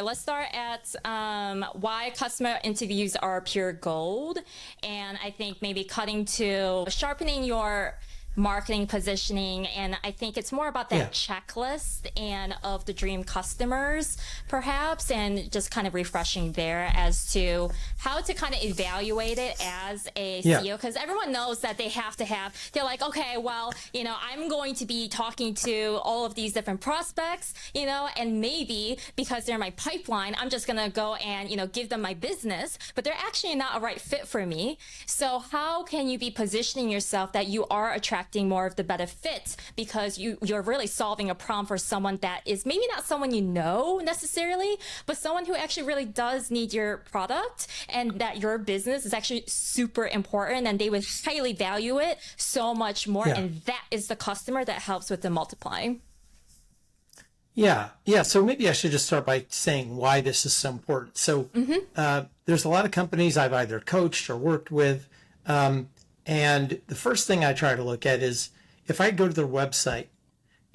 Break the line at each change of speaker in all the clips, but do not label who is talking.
Let's start at why customer interviews are pure gold. And I think maybe cutting to sharpening your marketing positioning. And I think it's more about that checklist and of the dream customers, perhaps, and just kind of refreshing there as to how to kind of evaluate it as a CEO. Because everyone knows that they have to have, they're like, okay, well, I'm going to be talking to all of these different prospects, and maybe because they're my pipeline, I'm just going to go and, give them my business, but they're actually not a right fit for me. So how can you be positioning yourself that you are attracting more of the better fit, because you're really solving a problem for someone that is maybe not someone necessarily, but someone who actually really does need your product, and that your business is actually super important and they would highly value it so much more. And that is the customer that helps with the multiplying.
Yeah. So maybe I should just start by saying why this is so important. So there's a lot of companies I've either coached or worked with. And the first thing I try to look at is if I go to their website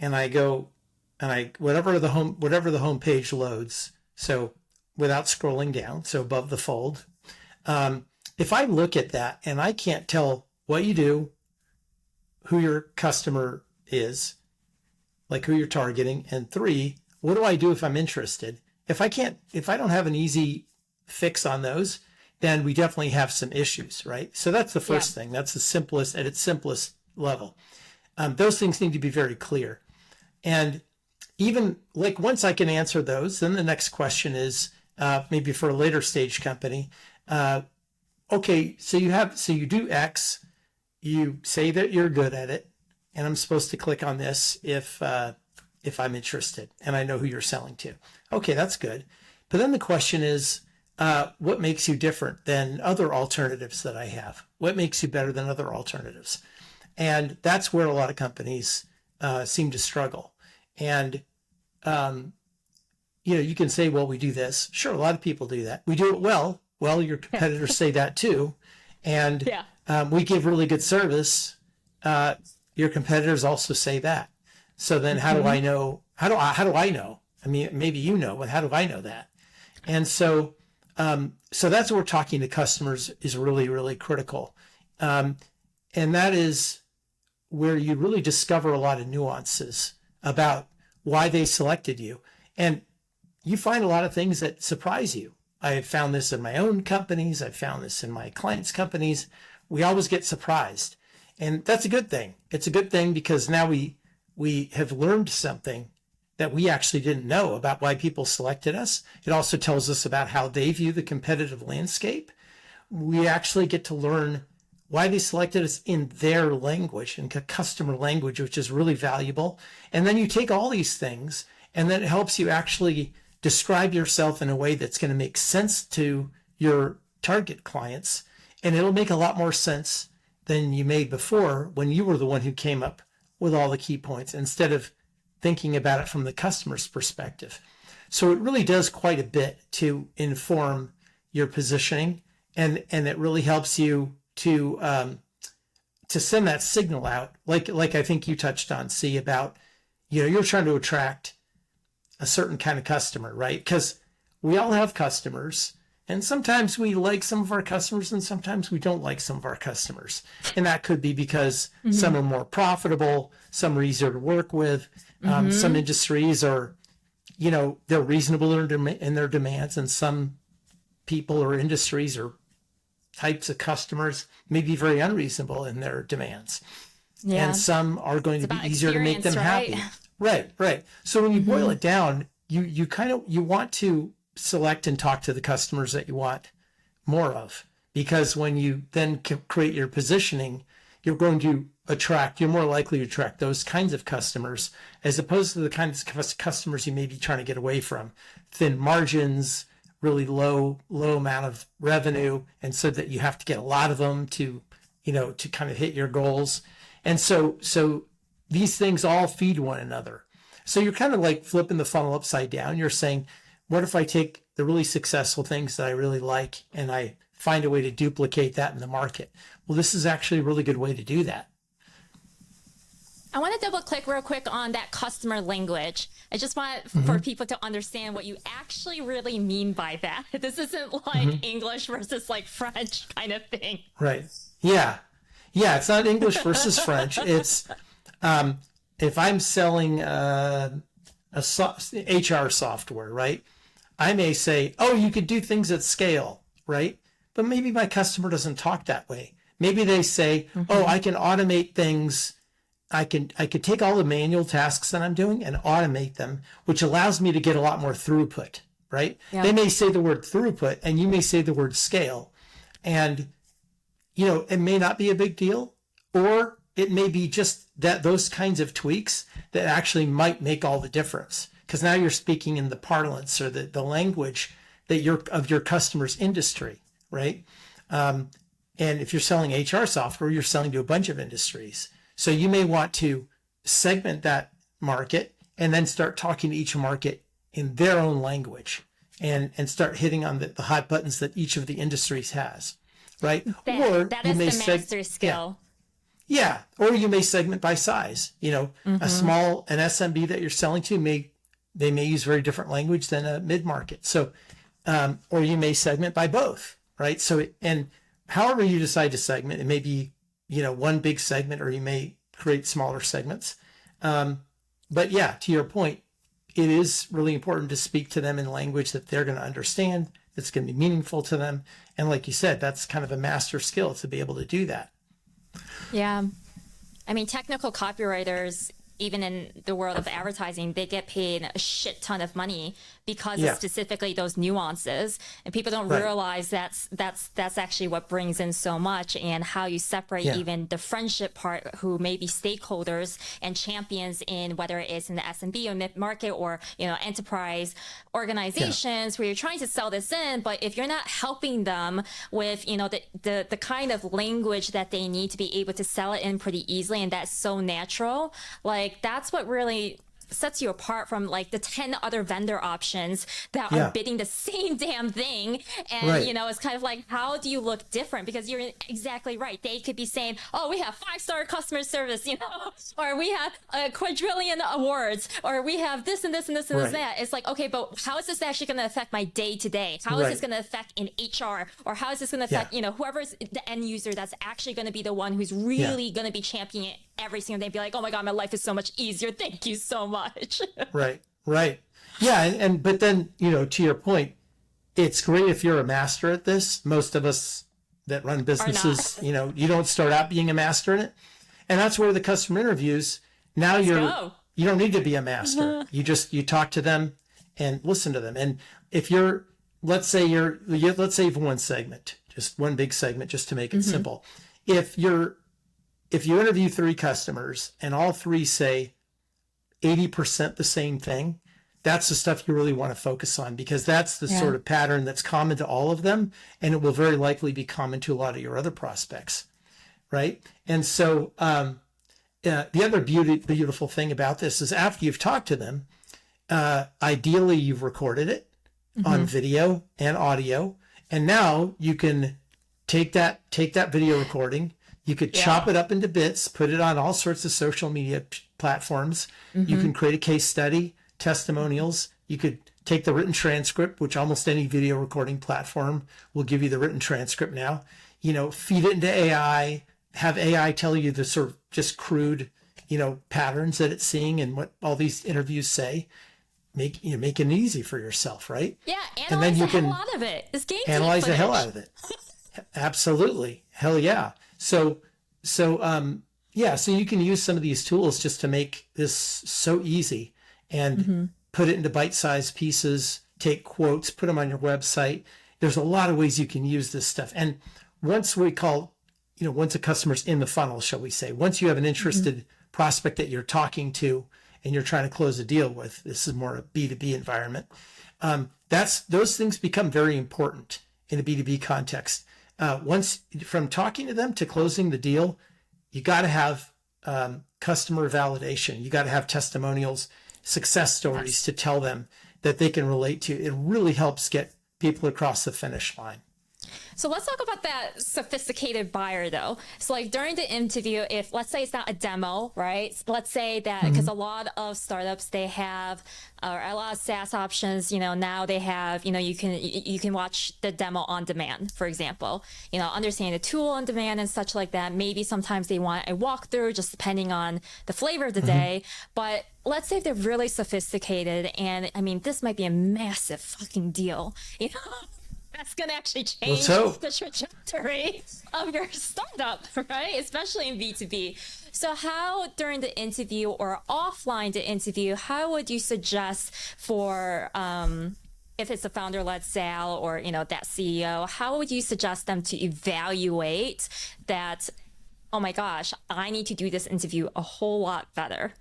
and I go and whatever the home page loads, so without scrolling down, so above the fold, if I look at that and I can't tell what you do, who your customer is, like who you're targeting, and 3, what do I do if I'm interested? If I don't have an easy fix on those, then we definitely have some issues, right? So that's the first thing. That's the simplest, at its simplest level. Those things need to be very clear. And even like once I can answer those, then the next question is maybe for a later stage company. Okay, so you do X, you say that you're good at it, and I'm supposed to click on this if I'm interested and I know who you're selling to. Okay, that's good. But then the question is, what makes you different than other alternatives that I have? What makes you better than other alternatives? And that's where a lot of companies seem to struggle. And, you can say, well, we do this. Sure, a lot of people do that. We do it well. Well, your competitors say that too. And we give really good service. Your competitors also say that. So then how do I know? How do I know? I mean, maybe you know, but how do I know that? And so that's what we're talking to customers is really, really critical. And that is where you really discover a lot of nuances about why they selected you. And you find a lot of things that surprise you. I have found this in my own companies. I've found this in my clients' companies. We always get surprised. And that's a good thing. It's a good thing because now we have learned something that we actually didn't know about why people selected us. It also tells us about how they view the competitive landscape. We actually get to learn why they selected us in their language, in customer language, which is really valuable. And then you take all these things, and then it helps you actually describe yourself in a way that's going to make sense to your target clients. And it'll make a lot more sense than you made before when you were the one who came up with all the key points instead of thinking about it from the customer's perspective. So it really does quite a bit to inform your positioning, and it really helps you to send that signal out, like I think you touched on, C, about you're trying to attract a certain kind of customer, right? Because we all have customers, and sometimes we like some of our customers, and sometimes we don't like some of our customers, and that could be because some are more profitable, some are easier to work with. Some industries are, they're reasonable in their demands, and some people or industries or types of customers may be very unreasonable in their demands. Yeah. And some are going to be easier to make them happy. Right. So when you boil it down, you want to select and talk to the customers that you want more of, because when you then create your positioning, you're more likely to attract those kinds of customers as opposed to the kinds of customers you may be trying to get away from. Thin margins, really low amount of revenue, and so that you have to get a lot of them to kind of hit your goals. And so these things all feed one another. So you're kind of like flipping the funnel upside down. You're saying, what if I take the really successful things that I really like and I find a way to duplicate that in the market? Well, this is actually a really good way to do that.
I want to double click real quick on that customer language. I just want for people to understand what you actually really mean by that. This isn't like English versus like French kind of thing.
Right. Yeah. Yeah. It's not English versus French. It's, if I'm selling HR software, right? I may say, oh, you could do things at scale, right? But maybe my customer doesn't talk that way. Maybe they say, oh, I can automate things. I could take all the manual tasks that I'm doing and automate them, which allows me to get a lot more throughput, right? Yeah. They may say the word throughput and you may say the word scale. And, you know, it may not be a big deal, or it may be just that those kinds of tweaks that actually might make all the difference. Because now you're speaking in the parlance or the language that you're of your customer's industry, right? And if you're selling HR software, you're selling to a bunch of industries. So you may want to segment that market and then start talking to each market in their own language and start hitting on the hot buttons that each of the industries has, right?
That is the master skill.
Yeah. Or you may segment by size. You know, an SMB that you're selling to they may use very different language than a mid-market. So, or you may segment by both, right? So, and however you decide to segment, it may be, you know, one big segment, or you may create smaller segments. But yeah, to your point, it is really important to speak to them in language that they're going to understand, that's going to be meaningful to them. And like you said, that's kind of a master skill to be able to do that.
Yeah. I mean, technical copywriters, even in the world of advertising, they get paid a shit ton of money because of specifically those nuances, and people don't realize that's actually what brings in so much, and how you separate even the friendship part, who may be stakeholders and champions in whether it's in the SMB or mid-market or, you know, enterprise organizations where you're trying to sell this in, but if you're not helping them with, you know, the kind of language that they need to be able to sell it in pretty easily, and that's so natural, like that's what really sets you apart from like the 10 other vendor options that are bidding the same damn thing. And, you know, it's kind of like, how do you look different? Because you're exactly right. They could be saying, oh, we have 5-star customer service, you know, or we have a quadrillion awards, or we have this and this and this and that. It's like, okay, but how is this actually going to affect my day to day? How is this going to affect in HR? Or how is this going to affect, you know, whoever's the end user that's actually going to be the one who's really going to be championing it every single day, be like, oh my God, my life is so much easier. Thank you so much. Right. Yeah.
But then, you know, to your point, it's great if you're a master at this. Most of us that run businesses, you know, you don't start out being a master in it. And that's where the customer interviews. Now you don't need to be a master. You talk to them and listen to them. And if let's say you have one segment, just one big segment, just to make it simple. If you interview 3 customers and all 3 say 80% the same thing, that's the stuff you really want to focus on, because that's the sort of pattern that's common to all of them, and it will very likely be common to a lot of your other prospects, right? And so the other beautiful thing about this is after you've talked to them, ideally you've recorded it on video and audio, and now you can take that video recording. You could chop it up into bits, put it on all sorts of social media platforms. You can create a case study, testimonials. You could take the written transcript, which almost any video recording platform will give you the written transcript now. You know, feed it into AI, have AI tell you the sort of just crude, you know, patterns that it's seeing and what all these interviews say. Make it easy for yourself, right?
Yeah, analyze the hell out of it. It's game
analyze the hell out of it. Absolutely. Hell yeah. So you can use some of these tools just to make this so easy, and put it into bite-sized pieces, take quotes, put them on your website. There's a lot of ways you can use this stuff. And once a customer's in the funnel, shall we say, once you have an interested prospect that you're talking to and you're trying to close a deal with, this is more a B2B environment. Those things become very important in a B2B context. Once from talking to them to closing the deal, you got to have customer validation. You got to have testimonials, success stories to tell them that they can relate to. It really helps get people across the finish line.
So let's talk about that sophisticated buyer though. So like during the interview, if let's say it's not a demo, right? Let's say that because a lot of startups, they have or a lot of SaaS options, now they have, you can watch the demo on demand, for example, understanding the tool on demand and such like that. Maybe sometimes they want a walkthrough just depending on the flavor of the day. But let's say if they're really sophisticated and I mean, this might be a massive fucking deal, that's going to actually change the trajectory of your startup, right? Especially in B2B. So how during the interview or offline the interview, how would you suggest for, if it's a founder-led sale or, that CEO, how would you suggest them to evaluate that, oh my gosh, I need to do this interview a whole lot better?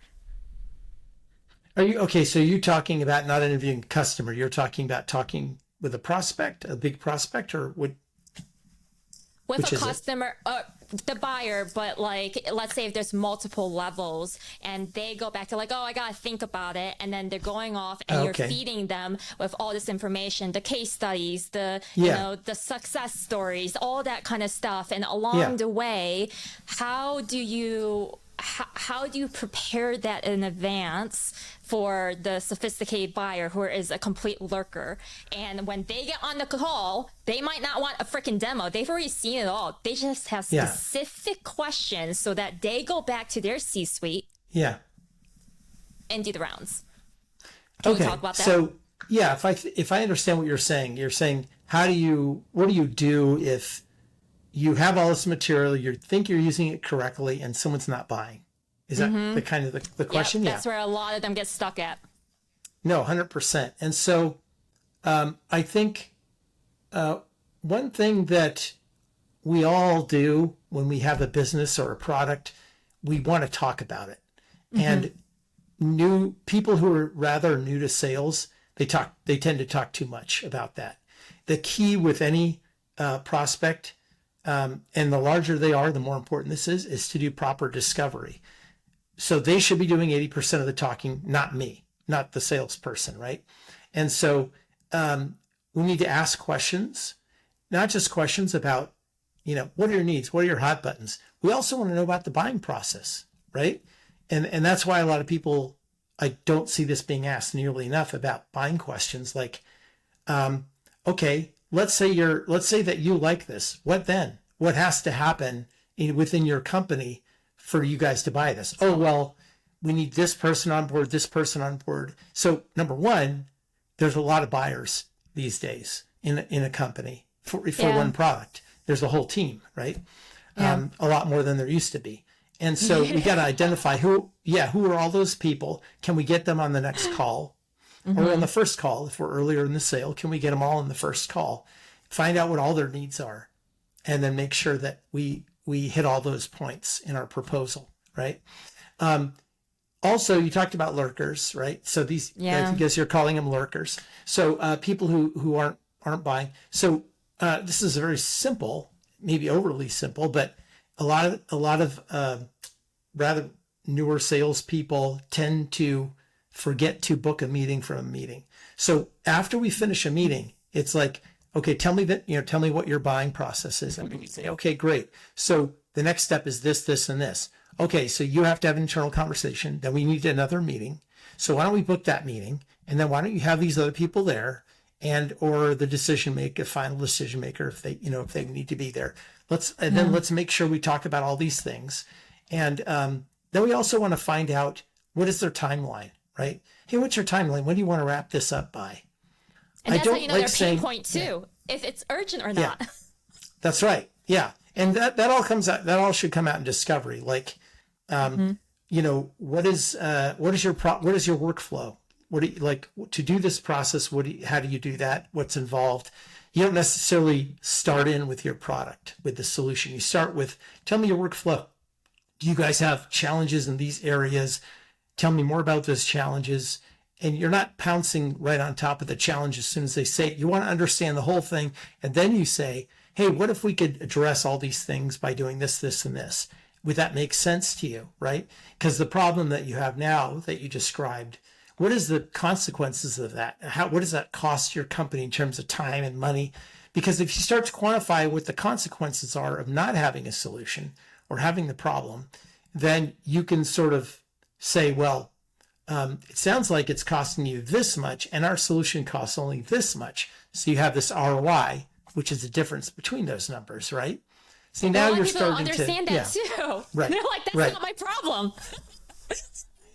Are you, okay, so you're talking about not interviewing a customer, you're talking about talking with a prospect, a big prospect, or would
with a customer, the buyer, but like, let's say if there's multiple levels and they go back to like, oh, I got to think about it. And then they're going off and you're feeding them with all this information, the case studies, the success stories, all that kind of stuff. And along the way, how do you prepare that in advance for the sophisticated buyer who is a complete lurker? And when they get on the call, they might not want a freaking demo. They've already seen it all. They just have specific questions so that they go back to their C-suite and do the rounds. Can we talk about that?
So if I understand what you're saying what do you do if you have all this material, you think you're using it correctly, and someone's not buying? Is that the kind of the question?
That's where a lot of them get stuck at.
No, 100%. And so I think one thing that we all do when we have a business or a product, we want to talk about it. And new people who are rather new to sales, they tend to talk too much about that. The key with any prospect, and the larger they are, the more important this is to do proper discovery. So they should be doing 80% of the talking, not me, not the salesperson, right? And so we need to ask questions, not just questions about, what are your needs? What are your hot buttons? We also want to know about the buying process, right? And that's why a lot of people, I don't see this being asked nearly enough about buying questions like, okay, let's say that you like this. What then? What has to happen within your company for you guys to buy this? Oh, well, we need this person on board, this person on board. So number one, there's a lot of buyers these days in a company for one product. There's a whole team, right? A lot more than there used to be. And so we got to identify who are all those people? Can we get them on the next call or on the first call? If we're earlier in the sale, can we get them all in the first call? Find out what all their needs are, and then make sure that we hit all those points in our proposal, right? Also, you talked about lurkers, right? So these, I guess you're calling them lurkers. So people who aren't buying. So this is very simple, maybe overly simple, but a lot of rather newer salespeople tend to forget to book a meeting from a meeting. So after we finish a meeting, it's like, okay, tell me what your buying process is. And we say, okay, great. So the next step is this, this, and this. Okay, so you have to have an internal conversation. Then we need another meeting. So why don't we book that meeting? And then why don't you have these other people there or the decision maker, final decision maker, if they need to be there. Then let's make sure we talk about all these things. And then we also want to find out, what is their timeline, right? Hey, what's your timeline? When do you want to wrap this up by?
And that's how you know their pain point too, if it's urgent or not.
Yeah, that's right. Yeah. And that all should come out in discovery. Like, what is your workflow? What do you like to do this process? How do you do that? What's involved? You don't necessarily start in with your product, with the solution. You start with, tell me your workflow. Do you guys have challenges in these areas? Tell me more about those challenges. And you're not pouncing right on top of the challenge as soon as they say it. You want to understand the whole thing. And then you say, hey, what if we could address all these things by doing this, this, and this? Would that make sense to you, right? Because the problem that you have now that you described, what is the consequences of that? What does that cost your company in terms of time and money? Because if you start to quantify what the consequences are of not having a solution or having the problem, then you can sort of say, well, it sounds like it's costing you this much and our solution costs only this much. So you have this ROI, which is the difference between those numbers, right? See, now you're starting to
understand that too.
Right.
They're like, that's not my problem.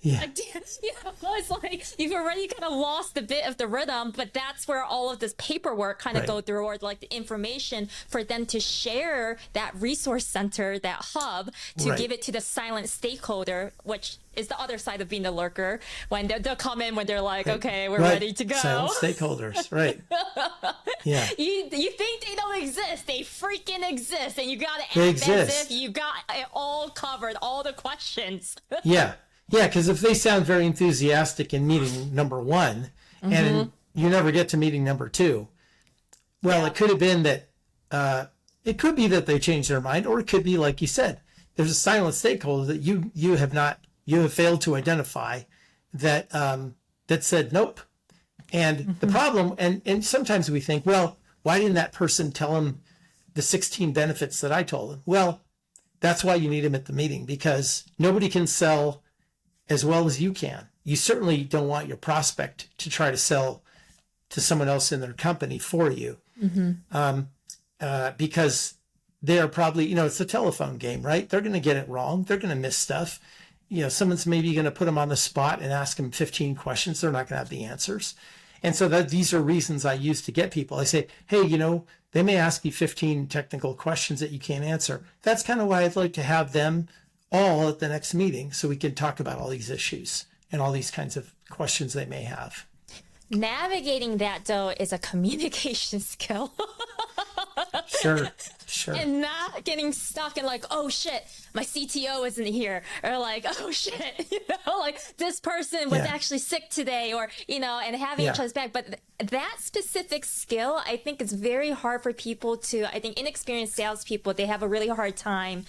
Yeah.
It's like you've already kind of lost a bit of the rhythm, but that's where all of this paperwork kind of go through, or like the information for them to share that resource center, that hub, to give it to the silent stakeholder, which is the other side of being the lurker, when they'll come in when they're like, okay, we're ready to go.
Silent stakeholders, right. Yeah.
You think they don't exist. They freaking exist. And you got to act as if you got it all covered, all the questions.
Yeah. Yeah, because if they sound very enthusiastic in meeting number one, and you never get to meeting number two, well, it could have been that, it could be that they changed their mind, or it could be, like you said, there's a silent stakeholder that you have failed to identify that, that said, nope. And the problem, and sometimes we think, well, why didn't that person tell him the 16 benefits that I told him? Well, that's why you need him at the meeting, because nobody can sell as well as you can. You certainly don't want your prospect to try to sell to someone else in their company for you, because they are probably, it's a telephone game, right? They're going to get it wrong. They're going to miss stuff. Someone's maybe going to put them on the spot and ask them 15 questions. They're not going to have the answers. And so these are reasons I use to get people. I say, hey, they may ask you 15 technical questions that you can't answer. That's kind of why I'd like to have them all at the next meeting, so we can talk about all these issues and all these kinds of questions they may have.
Navigating that, though, is a communication skill.
Sure.
And not getting stuck in like, oh shit, my CTO isn't here, or like, oh shit, like this person was actually sick today, or and having each other's back. But that specific skill, I think, is very hard for people to. I think inexperienced salespeople, they have a really hard time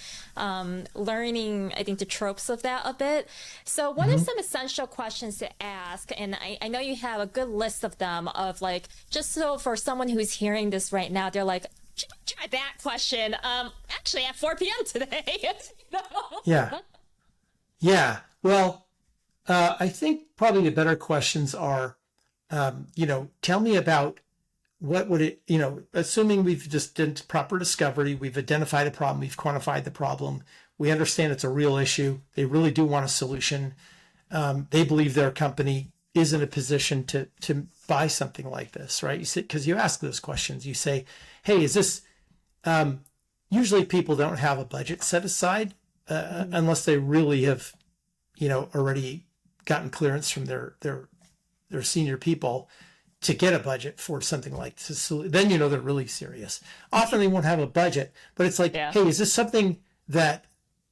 learning, I think, the tropes of that a bit. So what are some essential questions to ask? And I know you have a good list of them, of like, just so for someone who's hearing this right now, they're like, try that question. Actually, at 4 p.m. today.
Yeah. Well, I think probably the better questions are, tell me about what would it, assuming we've just done proper discovery, we've identified a problem, we've quantified the problem, we understand it's a real issue, they really do want a solution, they believe their company is in a position to buy something like this, right? Because you ask those questions, you say, hey, is this, usually people don't have a budget set aside unless they really have, already gotten clearance from their senior people to get a budget for something like this. So then, they're really serious. Often they won't have a budget, but it's like, hey, is this something that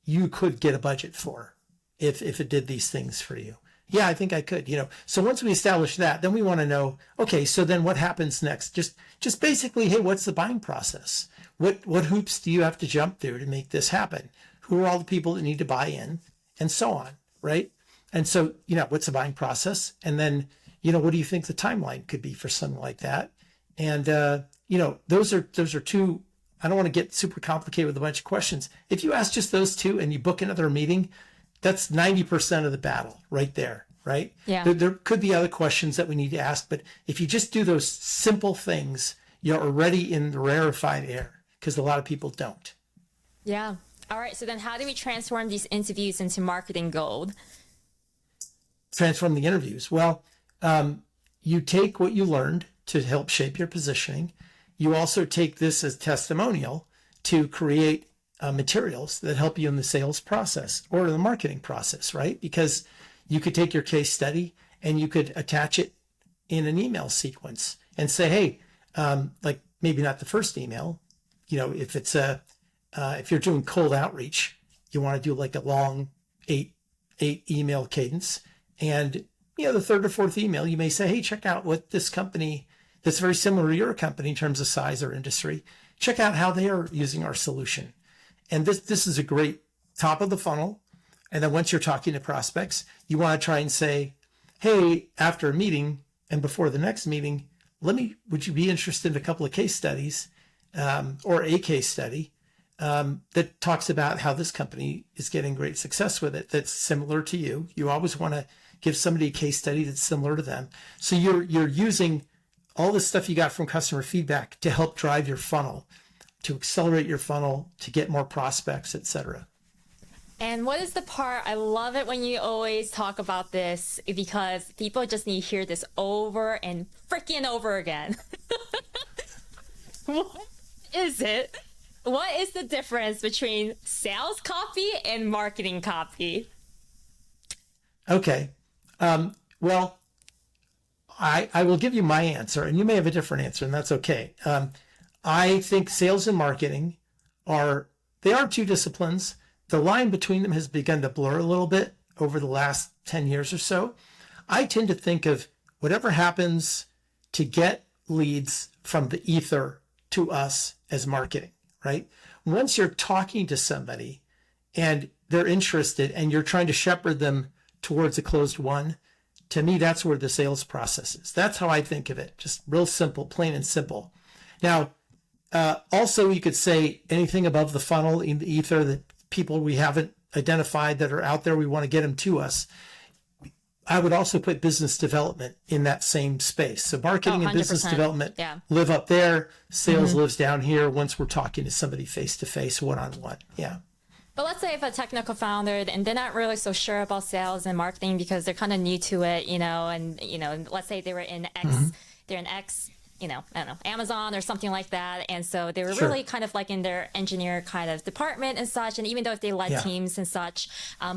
you could get a budget for if it did these things for you? Yeah, I think I could, So once we establish that, then we want to know, okay, so then what happens next? Just basically, hey, what's the buying process? What hoops do you have to jump through to make this happen? Who are all the people that need to buy in, and so on, right? And so, what's the buying process? And then, what do you think the timeline could be for something like that? And, those are two, I don't want to get super complicated with a bunch of questions. If you ask just those two and you book another meeting, that's 90% of the battle right there, right?
Yeah.
There could be other questions that we need to ask, but if you just do those simple things, you're already in the rarefied air, because a lot of people don't.
Yeah. All right. So then how do we transform these interviews into marketing gold?
Transform the interviews. Well, you take what you learned to help shape your positioning. You also take this as testimonial to create materials that help you in the sales process or the marketing process, right? Because you could take your case study and you could attach it in an email sequence and say, hey, like maybe not the first email, if it's if you're doing cold outreach, you want to do like a long eight email cadence. And, the third or fourth email, you may say, hey, check out what this company that's very similar to your company in terms of size or industry. Check out how they are using our solution. And this is a great top of the funnel. And then once you're talking to prospects, you want to try and say, hey, after a meeting and before the next meeting, would you be interested in a couple of case studies, or a case study that talks about how this company is getting great success with it that's similar to you. You always want to give somebody a case study that's similar to them. So you're using all the stuff you got from customer feedback to help drive your funnel, to accelerate your funnel, to get more prospects, etc.
And what is the part, I love it when you always talk about this, because people just need to hear this over and freaking over again. What is it? What is the difference between sales copy and marketing copy?
Okay. Well, I will give you my answer, and you may have a different answer, and that's okay. I think sales and marketing are two disciplines. The line between them has begun to blur a little bit over the last 10 years or so. I tend to think of whatever happens to get leads from the ether to us as marketing, right? Once you're talking to somebody and they're interested and you're trying to shepherd them towards a closed one, to me, that's where the sales process is. That's how I think of it. Just real simple, plain and simple. Now, also, you could say anything above the funnel in the ether, that people we haven't identified that are out there, we want to get them to us. I would also put business development in that same space. So marketing and business development live up there. Sales lives down here once we're talking to somebody face-to-face, one-on-one. Yeah.
But let's say if a technical founder and they're not really so sure about sales and marketing because they're kind of new to it, and let's say they were in they're in X, I don't know, Amazon or something like that. And so they were really kind of like in their engineer kind of department and such. And even though if they led teams and such,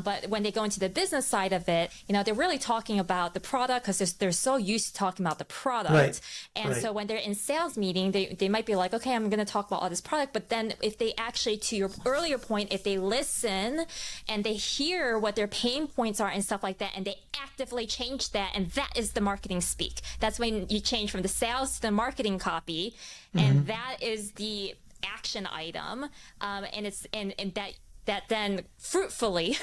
but when they go into the business side of it, they're really talking about the product because they're so used to talking about the product.
Right.
And so when they're in sales meeting, they might be like, okay, I'm going to talk about all this product. But then if they actually, to your earlier point, if they listen and they hear what their pain points are and stuff like that, and they actively change that, and that is the marketing speak. That's when you change from the sales to the marketing copy, and that is the action item, and it's and that then fruitfully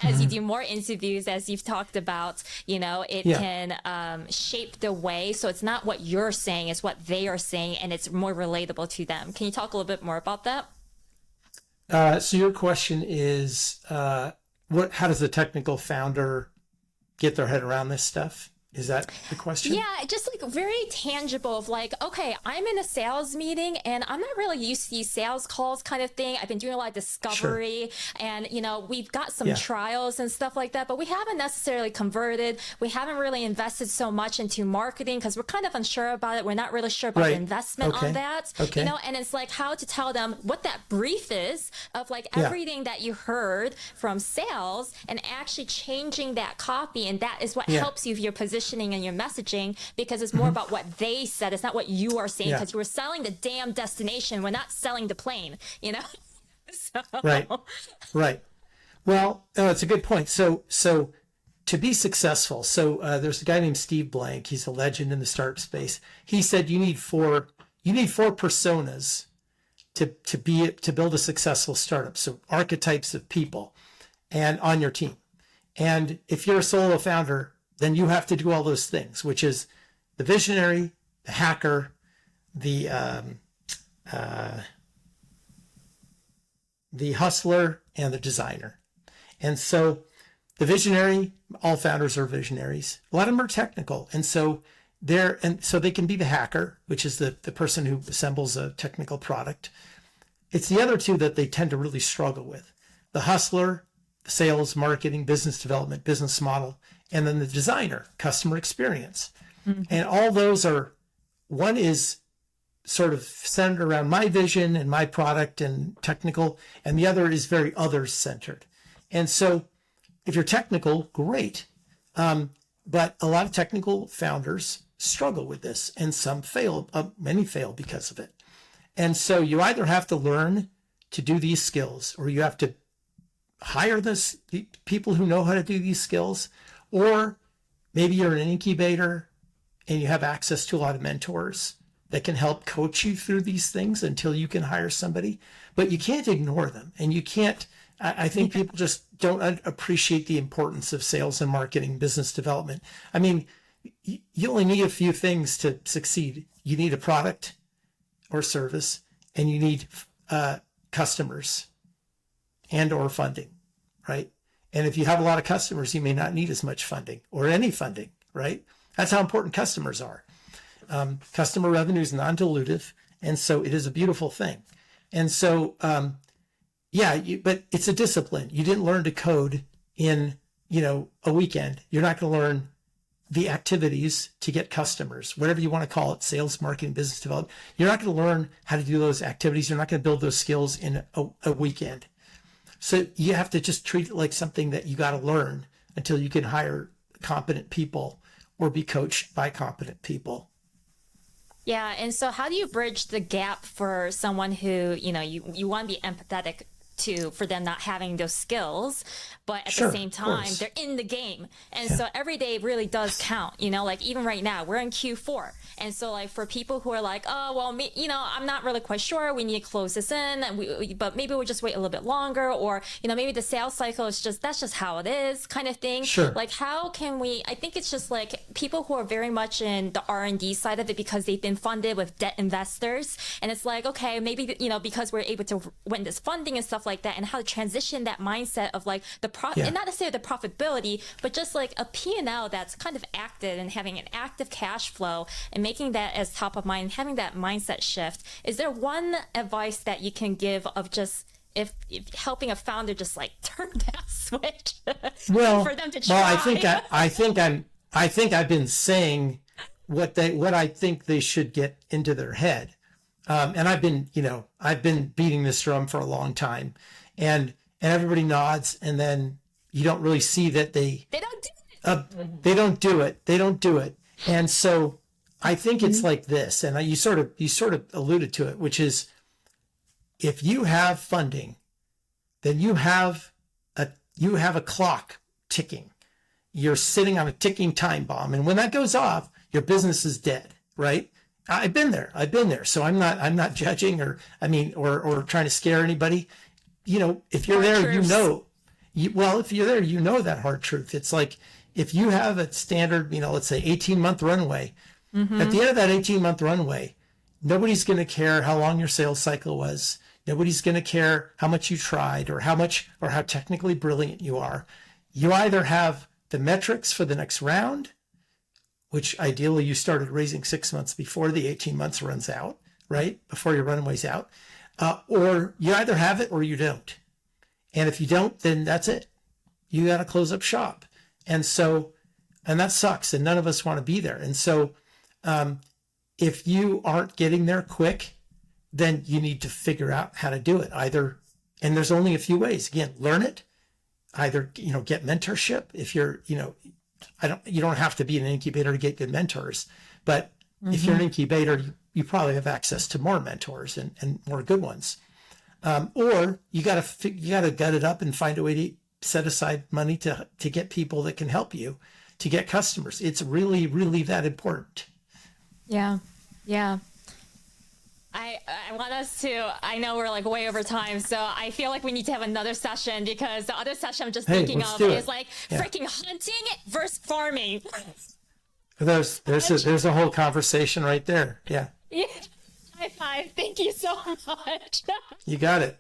as you do more interviews, as you've talked about, it can shape the way, so it's not what you're saying, it's what they are saying, and it's more relatable to them. Can you talk a little bit more about that?
So your question is, how does a technical founder get their head around this stuff? Is that the question? Yeah,
just like very tangible of like, okay, I'm in a sales meeting and I'm not really used to these sales calls kind of thing. I've been doing a lot of discovery and, we've got some trials and stuff like that, but we haven't necessarily converted. We haven't really invested so much into marketing because we're kind of unsure about it. We're not really sure about the investment on that, and it's like how to tell them what that brief is of like everything that you heard from sales and actually changing that copy. And that is what helps you with your position and your messaging, because it's more about what they said. It's not what you are saying, because you were selling the damn destination. We're not selling the plane, So.
Right. Well, it's a good point. So to be successful, there's a guy named Steve Blank. He's a legend in the startup space. He said you need four personas to build a successful startup. So archetypes of people and on your team. And if you're a solo founder, then you have to do all those things, which is the visionary, the hacker, the hustler, and the designer. And so the visionary, all founders are visionaries. A lot of them are technical. And so they can be the hacker, which is the person who assembles a technical product. It's the other two that they tend to really struggle with. The hustler, sales, marketing, business development, business model, and then the designer, customer experience. And all those one is sort of centered around my vision and my product and technical, and the other is very others centered. And so if you're technical, great. But a lot of technical founders struggle with this, and some fail, many fail because of it. And so you either have to learn to do these skills, or you have to hire the people who know how to do these skills, or maybe you're an incubator and you have access to a lot of mentors that can help coach you through these things until you can hire somebody. But you can't ignore them, and you can't. I think people just don't appreciate the importance of sales and marketing, business development. I mean, you only need a few things to succeed. You need a product or service, and you need customers and or funding, right? And if you have a lot of customers, you may not need as much funding or any funding, right? That's how important customers are. Customer revenue is non-dilutive, and so it is a beautiful thing. And so, but it's a discipline. You didn't learn to code in, a weekend. You're not going to learn the activities to get customers, whatever you want to call it, sales, marketing, business development. You're not going to learn how to do those activities. You're not going to build those skills in a weekend. So you have to just treat it like something that you got to learn until you can hire competent people or be coached by competent people.
Yeah. And so how do you bridge the gap for someone who, you want to be empathetic to, for them not having those skills, but at the same time, they're in the game. And so every day really does count, like even right now, we're in Q4. And so like for people who are like, oh, well, I'm not really quite sure, we need to close this in, and but maybe we'll just wait a little bit longer, or, maybe the sales cycle is that's just how it is kind of thing.
Sure.
Like how can I think it's just like people who are very much in the R&D side of it because they've been funded with debt investors. And it's like, okay, maybe, because we're able to win this funding and stuff like that, and how to transition that mindset of like the and not necessarily the profitability, but just like a P&L that's kind of active and having an active cash flow and making that as top of mind and having that mindset shift. Is there one advice that you can give of just if helping a founder just like turn that switch for them to try?
Well, I think I've been saying what I think they should get into their head. And I've been beating this drum for a long time, and everybody nods, and then you don't really see that they don't do it. They don't do it. And so I think it's like this, and you sort of alluded to it, which is if you have funding, then you have a clock ticking. You're sitting on a ticking time bomb, and when that goes off, your business is dead, right? I've been there. So I'm not judging or trying to scare anybody. If you're there, if you're there, that hard truth. It's like, if you have a standard, let's say 18-month runway, at the end of that 18-month runway, nobody's going to care how long your sales cycle was. Nobody's going to care how much you tried or how technically brilliant you are. You either have the metrics for the next round, which ideally you started raising 6 months before the 18 months runs out, right? Before your runway's out. Or you either have it or you don't. And if you don't, then that's it. You got to close up shop. And that sucks. And none of us want to be there. And so if you aren't getting there quick, then you need to figure out how to do it. And there's only a few ways. Again, learn it. Either, get mentorship. If you're, you don't have to be an incubator to get good mentors, but if you're an incubator, you probably have access to more mentors and more good ones. Or you got to gut it up and find a way to set aside money to get people that can help you to get customers. It's really, really that important.
Yeah. Yeah. I want us to, I know we're like way over time, so I feel like we need to have another session, because the other session I'm just thinking of is like freaking hunting versus farming.
There's a whole conversation right there. Yeah.
High five. Thank you so much.
You got it.